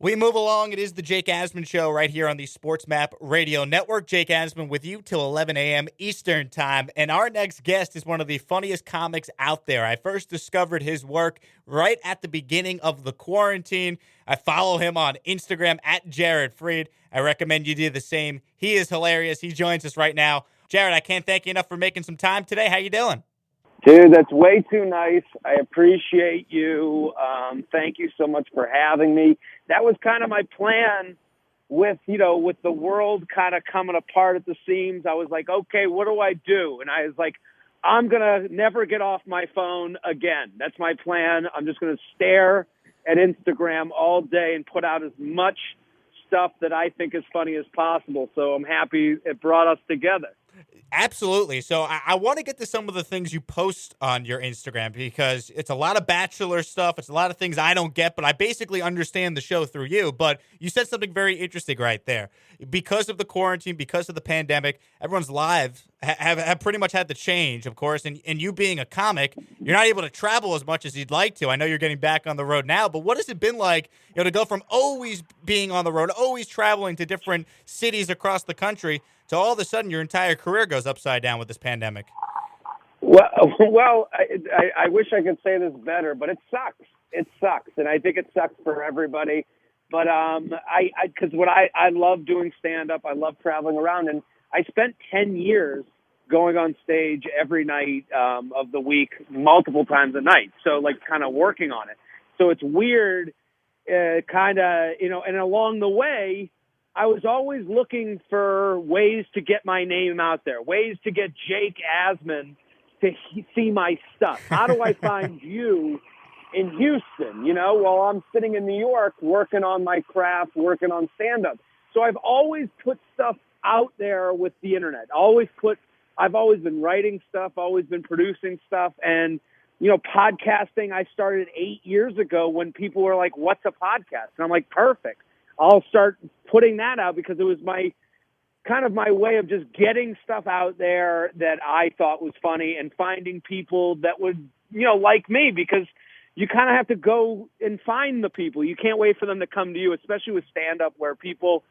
We move along. It is the Jake Asman Show right here on the Sports Map Radio Network. Jake Asman with you till 11 a.m. Eastern Time. And our next guest is one of the funniest comics out there. I first discovered his work right at the beginning of the quarantine. I follow him on Instagram at Jared Freid. I recommend you do the same. He is hilarious. He joins us right now. Jared, I can't thank you enough for making some time today. How you doing? Dude, that's way too nice. I appreciate you. Thank you so much for having me. That was kind of my plan with the world kind of coming apart at the seams. I was like, okay, what do I do? And I was like, I'm going to never get off my phone again. That's my plan. I'm just going to stare at Instagram all day and put out as much stuff that I think is funny as possible. So I'm happy it brought us together. Absolutely. So I want to get to some of the things you post on your Instagram because it's a lot of Bachelor stuff. It's a lot of things I don't get, but I basically understand the show through you. But you said something very interesting right there. Because of the quarantine, because of the pandemic, everyone's lives have pretty much had to change, of course. And you being a comic, you're not able to travel as much as you'd like to. I know you're getting back on the road now, but what has it been like, to go from always being on the road, always traveling to different cities across the country, so all of a sudden your entire career goes upside down with this pandemic? Well, I wish I could say this better, but it sucks. It sucks, and I think it sucks for everybody. But because I love doing stand-up, I love traveling around, and I spent 10 years going on stage every night of the week, multiple times a night. So kind of working on it. So it's weird, and along the way, I was always looking for ways to get my name out there, ways to get Jake Asman to see my stuff. How do I find you in Houston, while I'm sitting in New York working on my craft, working on stand-up? So I've always put stuff out there with the internet. I've always been writing stuff, always been producing stuff. And, podcasting, I started 8 years ago when people were like, what's a podcast? And I'm like, perfect. I'll start putting that out because it was my way of just getting stuff out there that I thought was funny and finding people that would, like me, because you kind of have to go and find the people. You can't wait for them to come to you, especially with stand-up where people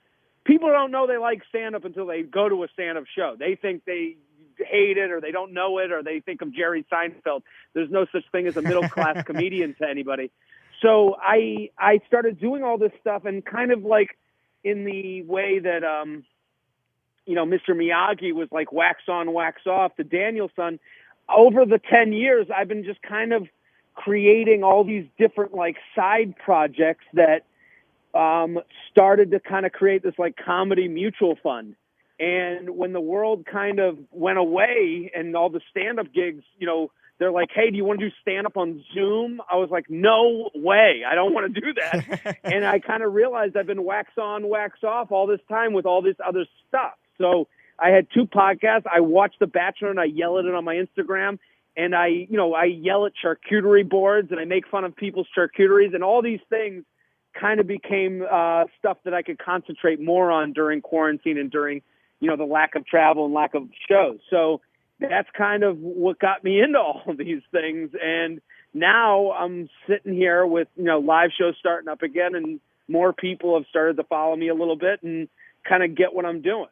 don't know they like stand-up until they go to a stand-up show. They think they hate it or they don't know it or they think of Jerry Seinfeld. There's no such thing as a middle-class comedian to anybody. So I started doing all this stuff and kind of like in the way that, Mr. Miyagi was like wax on, wax off to Daniel-san. Over the 10 years, I've been just kind of creating all these different side projects that started to kind of create this comedy mutual fund. And when the world kind of went away and all the stand-up gigs, they're like, hey, do you want to do stand-up on Zoom? I was like, no way. I don't want to do that. And I kind of realized I've been wax on, wax off all this time with all this other stuff. So I had 2 podcasts. I watch The Bachelor and I yell at it on my Instagram. And I yell at charcuterie boards and I make fun of people's charcuteries. And all these things kind of became stuff that I could concentrate more on during quarantine and during, the lack of travel and lack of shows. So that's kind of what got me into all of these things. And now I'm sitting here with, live shows starting up again and more people have started to follow me a little bit and kind of get what I'm doing.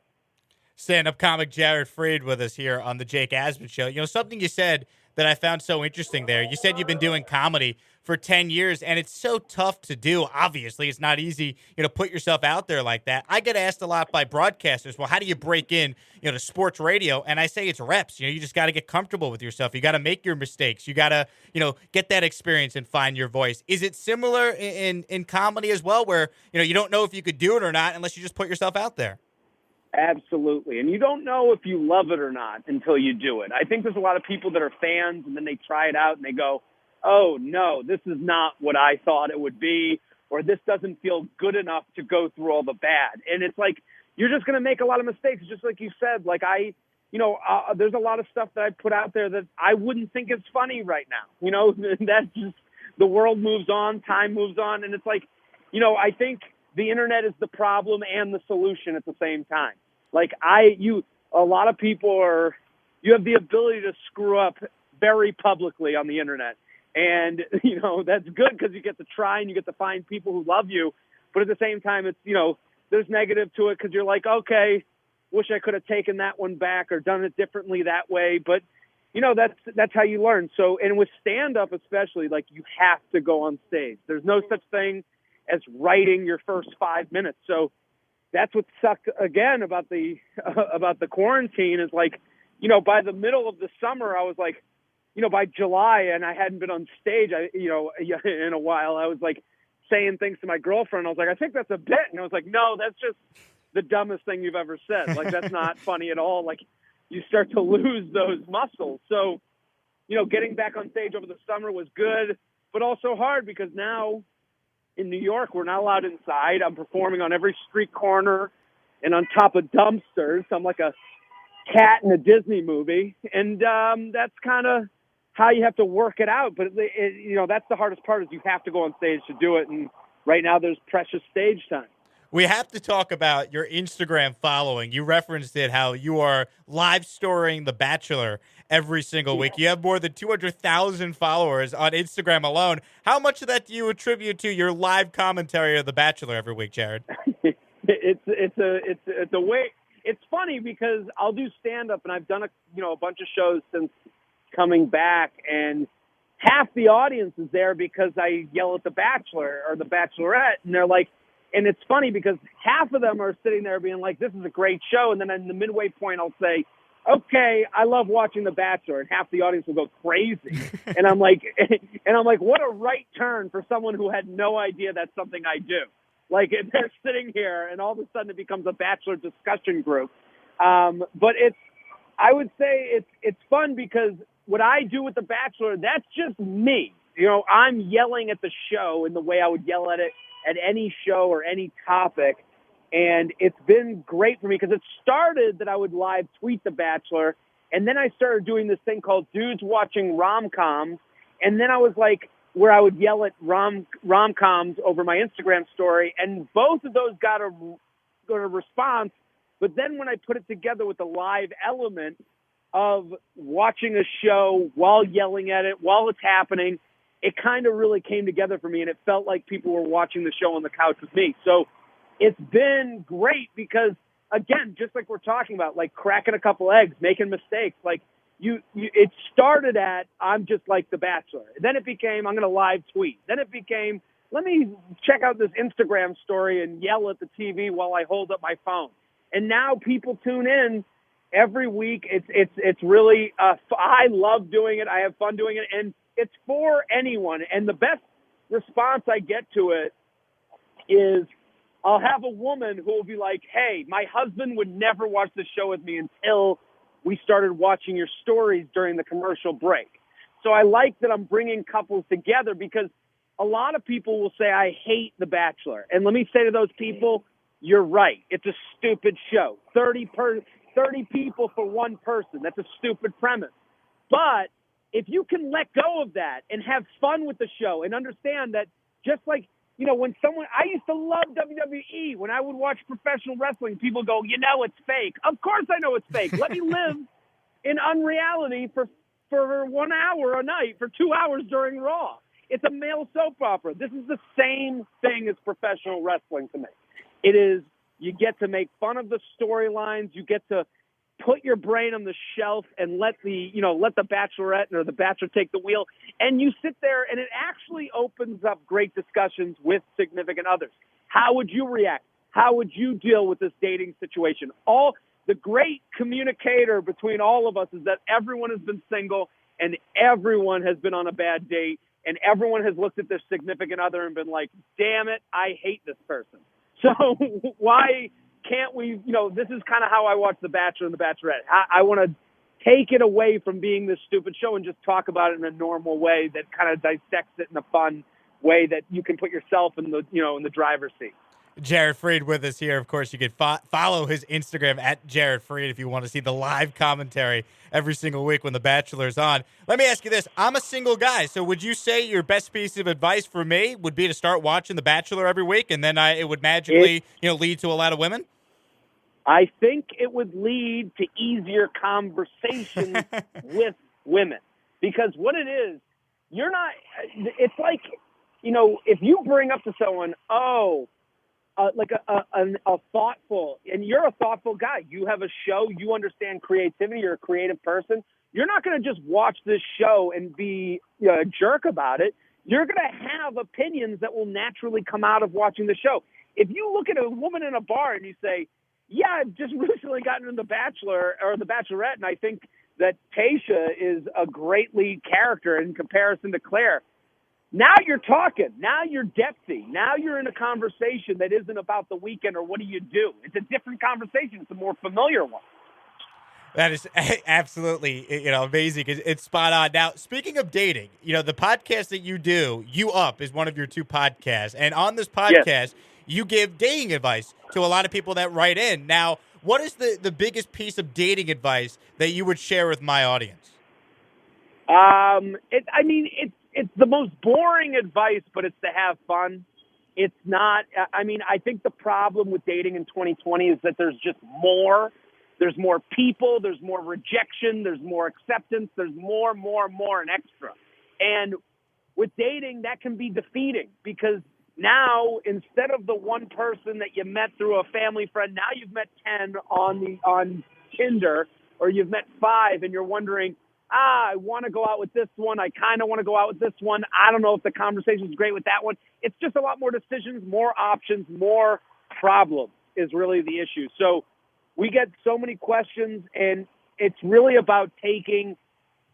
Stand-up comic Jared Freid with us here on the Jake Asman Show. Something you said that I found so interesting there. You said you've been doing comedy for 10 years, and it's so tough to do. Obviously, it's not easy, put yourself out there like that. I get asked a lot by broadcasters, well, how do you break in, to sports radio? And I say it's reps. You just got to get comfortable with yourself. You got to make your mistakes. You got to, get that experience and find your voice. Is it similar in comedy as well, where, you don't know if you could do it or not unless you just put yourself out there? Absolutely. And you don't know if you love it or not until you do it. I think there's a lot of people that are fans and then they try it out and they go, oh, no, this is not what I thought it would be, or this doesn't feel good enough to go through all the bad. And it's like, you're just going to make a lot of mistakes, just like you said. There's a lot of stuff that I put out there that I wouldn't think is funny right now. That's just, the world moves on, time moves on. And it's like, I think the internet is the problem and the solution at the same time. A lot of people you have the ability to screw up very publicly on the internet. And, that's good because you get to try and you get to find people who love you. But at the same time, it's, there's negative to it because you're like, okay, wish I could have taken that one back or done it differently that way. But, that's how you learn. So, and with stand-up especially, like, you have to go on stage. There's no such thing as writing your first 5 minutes. So that's what sucked again about the quarantine is like, by the middle of the summer, I was like, by July, and I hadn't been on stage, in a while, I was like saying things to my girlfriend. I was like, I think that's a bit. And I was like, no, that's just the dumbest thing you've ever said. Like, that's not funny at all. Like, you start to lose those muscles. So, getting back on stage over the summer was good, but also hard because now in New York, we're not allowed inside. I'm performing on every street corner and on top of dumpsters. I'm like a cat in a Disney movie. And that's kind of how you have to work it out. But, that's the hardest part is you have to go on stage to do it. And right now there's precious stage time. We have to talk about your Instagram following. You referenced it, how you are live storying The Bachelor every single week. You have more than 200,000 followers on Instagram alone. How much of that do you attribute to your live commentary of The Bachelor every week, Jared? It's a way. It's funny because I'll do stand up, and I've done a bunch of shows since coming back, and half the audience is there because I yell at The Bachelor or The Bachelorette, and they're like. And it's funny because half of them are sitting there being like, this is a great show. And then in the midway point, I'll say, okay, I love watching The Bachelor. And half the audience will go crazy. and I'm like, what a right turn for someone who had no idea that's something I do. Like, they're sitting here and all of a sudden it becomes a Bachelor discussion group. But I would say it's fun because what I do with The Bachelor, that's just me. I'm yelling at the show in the way I would yell at it at any show or any topic. And it's been great for me because it started that I would live tweet The Bachelor. And then I started doing this thing called Dudes Watching Rom-Coms. And then I was like, where I would yell at rom-coms over my Instagram story. And both of those got a response. But then when I put it together with the live element of watching a show while yelling at it, while it's happening, it kind of really came together for me, and it felt like people were watching the show on the couch with me. So it's been great because, again, just like we're talking about, like cracking a couple eggs, making mistakes, like it started at, I'm just like The Bachelor. Then it became, I'm going to live tweet. Then it became, let me check out this Instagram story and yell at the TV while I hold up my phone. And now people tune in every week. It's really, I love doing it. I have fun doing it. And it's for anyone. And the best response I get to it is I'll have a woman who will be like, hey, my husband would never watch the show with me until we started watching your stories during the commercial break. So I like that I'm bringing couples together because a lot of people will say, I hate The Bachelor. And let me say to those people, you're right. It's a stupid show. 30 people for one person. That's a stupid premise. But if you can let go of that and have fun with the show and understand that just like, when I used to love WWE. When I would watch professional wrestling, people go, it's fake. Of course I know it's fake. Let me live in unreality for 1 hour a night, for 2 hours during Raw. It's a male soap opera. This is the same thing as professional wrestling to me. It is, you get to make fun of the storylines. You get to put your brain on the shelf and let the Bachelorette or the Bachelor take the wheel. And you sit there and it actually opens up great discussions with significant others. How would you react? How would you deal with this dating situation? The great communicator between all of us is that everyone has been single and everyone has been on a bad date and everyone has looked at their significant other and been like, damn it, I hate this person. So why can't we, this is kind of how I watch The Bachelor and The Bachelorette. I want to take it away from being this stupid show and just talk about it in a normal way that kind of dissects it in a fun way that you can put yourself in the, in the driver's seat. Jared Freid with us here. Of course, you can follow his Instagram at Jared Freid if you want to see the live commentary every single week when The Bachelor's on. Let me ask you this. I'm a single guy, so would you say your best piece of advice for me would be to start watching The Bachelor every week and then it would magically lead to a lot of women? I think it would lead to easier conversations with women. Because what it is, it's like, if you bring up to someone, oh, a thoughtful, and you're a thoughtful guy. You have a show. You understand creativity. You're a creative person. You're not going to just watch this show and be a jerk about it. You're going to have opinions that will naturally come out of watching the show. If you look at a woman in a bar and you say, yeah, I've just recently gotten into The Bachelor or The Bachelorette, and I think that Tayshia is a great lead character in comparison to Claire. Now you're talking. Now you're depthy. Now you're in a conversation that isn't about the weekend or what do you do. It's a different conversation. It's a more familiar one. That is absolutely, amazing. It's spot on. Now, speaking of dating, the podcast that you do, You Up, is one of your two podcasts. And on this podcast, you give dating advice to a lot of people that write in. Now, what is the biggest piece of dating advice that you would share with my audience? It's the most boring advice, but it's to have fun. It's not, I think the problem with dating in 2020 is that there's just more. There's more people. There's more rejection. There's more acceptance. There's more and extra. And with dating, that can be defeating because now instead of the one person that you met through a family friend, now you've met 10 on Tinder, or you've met 5 and you're wondering, I want to go out with this one. I kind of want to go out with this one. I don't know if the conversation is great with that one. It's just a lot more decisions, more options, more problems is really the issue. So we get so many questions, and it's really about taking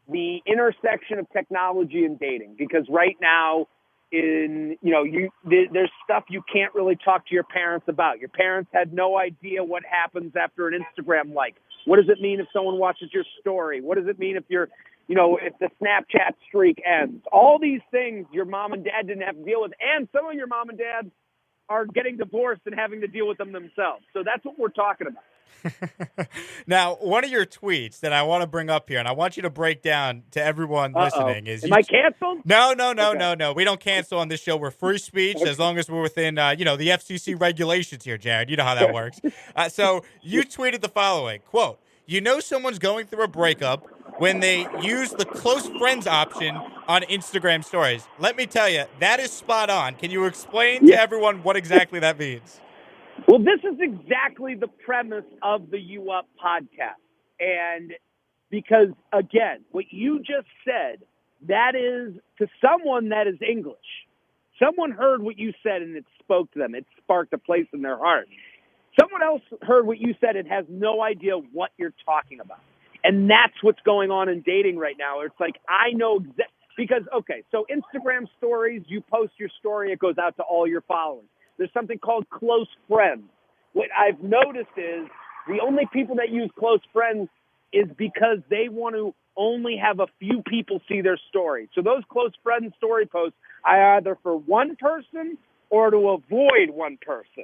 the intersection of technology and dating, because right now there's stuff you can't really talk to your parents about. Your parents had no idea what happens after an Instagram like. What does it mean if someone watches your story? What does it mean if if the Snapchat streak ends? All these things your mom and dad didn't have to deal with, and some of your mom and dad are getting divorced and having to deal with them themselves. So that's what we're talking about. Now, one of your tweets that I want to bring up here, and I want you to break down to everyone listening, is Am I canceled? No. We don't cancel on this show. We're free speech as long as we're within, the FCC regulations here, Jared. You know how that works. So you tweeted the following, quote, someone's going through a breakup when they use the close friends option on Instagram stories. Let me tell you, that is spot on. Can you explain to everyone what exactly that means? Well, this is exactly the premise of the You Up podcast. And because, again, what you just said, that is to someone that is English. Someone heard what you said and it spoke to them. It sparked a place in their heart. Someone else heard what you said and has no idea what you're talking about. And that's what's going on in dating right now. It's like, I know because, okay, so Instagram stories, you post your story, it goes out to all your followers. There's something called close friends. What I've noticed is the only people that use close friends is because they want to only have a few people see their story. So those close friends story posts are either for one person or to avoid one person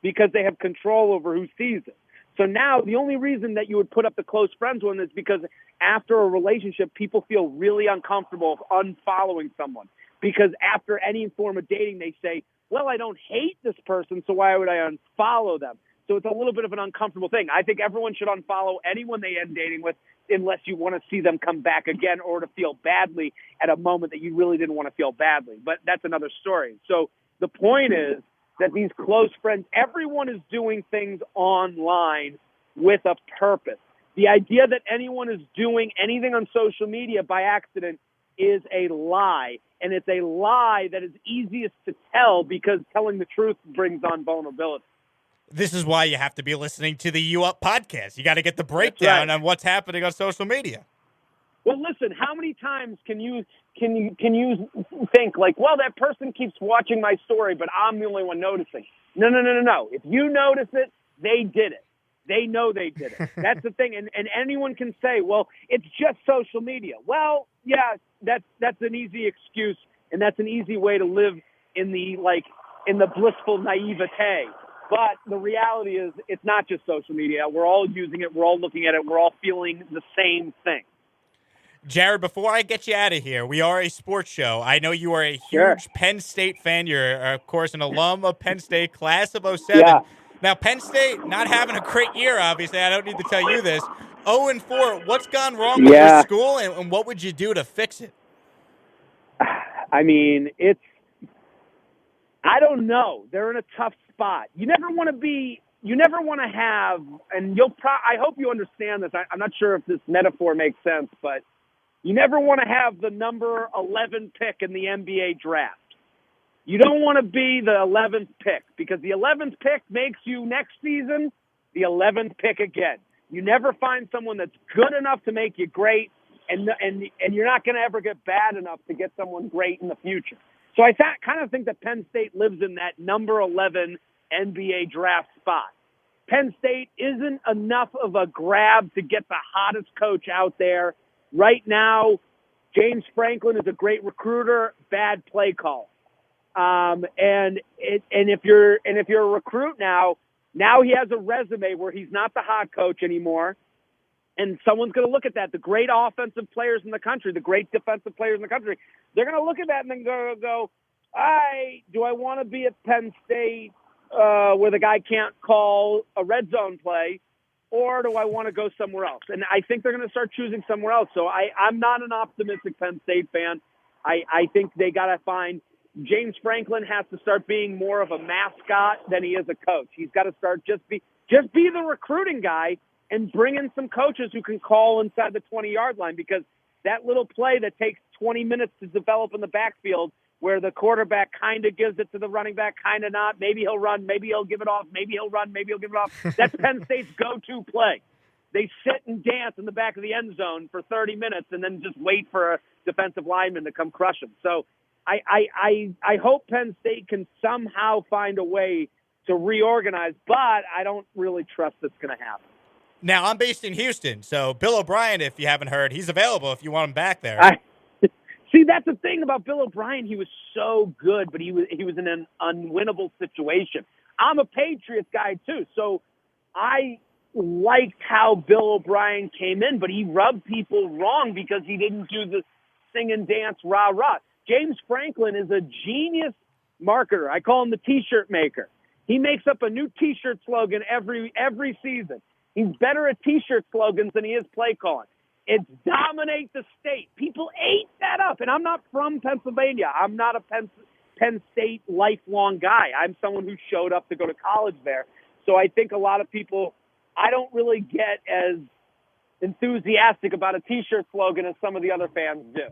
because they have control over who sees it. So now the only reason that you would put up the close friends one is because after a relationship, people feel really uncomfortable unfollowing someone. Because after any form of dating, they say, well, I don't hate this person, so why would I unfollow them? So it's a little bit of an uncomfortable thing. I think everyone should unfollow anyone they end dating with unless you want to see them come back again or to feel badly at a moment that you really didn't want to feel badly. But that's another story. So the point is that these close friends, everyone is doing things online with a purpose. The idea that anyone is doing anything on social media by accident is a lie. And it's a lie that is easiest to tell because telling the truth brings on vulnerability. This is why you have to be listening to the You Up podcast. You got to get the breakdown on what's happening on social media. Well, listen, how many times can you think like, well, that person keeps watching my story, but I'm the only one noticing? No. If you notice it, they did it. They know they did it. That's the thing. And anyone can say, well, it's just social media. Well, yeah, that's an easy excuse, and that's an easy way to live in the blissful naivete. But the reality is it's not just social media. We're all using it. We're all looking at it. We're all feeling the same thing. Jared, before I get you out of here, we are a sports show. I know you are a huge Penn State fan. You're, of course, an alum of Penn State, class of 07. Yeah. Now, Penn State not having a great year, obviously. I don't need to tell you this. 0-4, what's gone wrong with your school, and what would you do to fix it? I mean, I don't know. They're in a tough spot. You never want to have, and I hope you understand this. I'm not sure if this metaphor makes sense, but you never want to have the number 11 pick in the NBA draft. You don't want to be the 11th pick because the 11th pick makes you next season the 11th pick again. You never find someone that's good enough to make you great, and you're not going to ever get bad enough to get someone great in the future. So I kind of think that Penn State lives in that number 11 NBA draft spot. Penn State isn't enough of a grab to get the hottest coach out there. Right now, James Franklin is a great recruiter, bad play call. And if you're a recruit now he has a resume where he's not the hot coach anymore. And someone's going to look at that. The great offensive players in the country, the great defensive players in the country, they're going to look at that and then go, do I want to be at Penn State where the guy can't call a red zone play, or do I want to go somewhere else? And I think they're going to start choosing somewhere else. So I'm not an optimistic Penn State fan. I think they got to find James Franklin has to start being more of a mascot than he is a coach. He's got to start just be the recruiting guy and bring in some coaches who can call inside the 20-yard line, because that little play that takes 20 minutes to develop in the backfield where the quarterback kind of gives it to the running back, kind of not. Maybe he'll run, maybe he'll give it off, maybe he'll run, maybe he'll give it off. That's Penn State's go-to play. They sit and dance in the back of the end zone for 30 minutes and then just wait for a defensive lineman to come crush them. So I hope Penn State can somehow find a way to reorganize, but I don't really trust it's going to happen. Now, I'm based in Houston, so Bill O'Brien, if you haven't heard, he's available if you want him back there. See, that's the thing about Bill O'Brien. He was so good, but he was in an unwinnable situation. I'm a Patriots guy, too, so I liked how Bill O'Brien came in, but he rubbed people wrong because he didn't do the sing and dance rah-rah. James Franklin is a genius marketer. I call him the T-shirt maker. He makes up a new T-shirt slogan every season. He's better at T-shirt slogans than he is play calling. It's dominate the state. People ate that up. And I'm not from Pennsylvania. I'm not a Penn State lifelong guy. I'm someone who showed up to go to college there. So I think a lot of people, I don't really get as enthusiastic about a T-shirt slogan as some of the other fans do.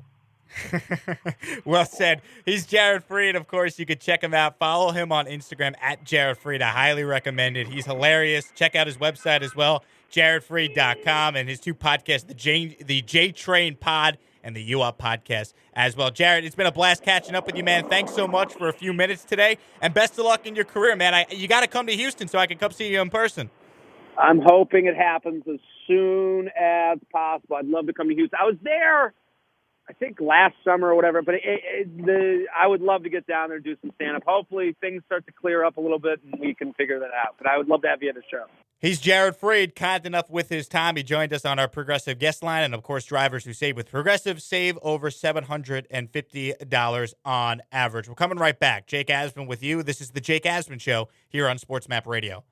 Well said. He's Jared Freid. Of course, you could check him out. Follow him on Instagram at Jared Freid. I highly recommend it. He's hilarious. Check out his website as well, jaredfreid.com, and his two podcasts, the J Train Pod and the UUP podcast as well. Jared, it's been a blast catching up with you, man. Thanks so much for a few minutes today, and best of luck in your career, man. You got to come to Houston so I can come see you in person. I'm hoping it happens as soon as possible. I'd love to come to Houston. I was there, I think last summer or whatever, but I would love to get down there and do some stand-up. Hopefully things start to clear up a little bit and we can figure that out. But I would love to have you at the show. He's Jared Freid, kind enough with his time. He joined us on our Progressive guest line. And, of course, drivers who save with Progressive save over $750 on average. We're coming right back. Jake Asman with you. This is the Jake Asman Show here on Sports Map Radio.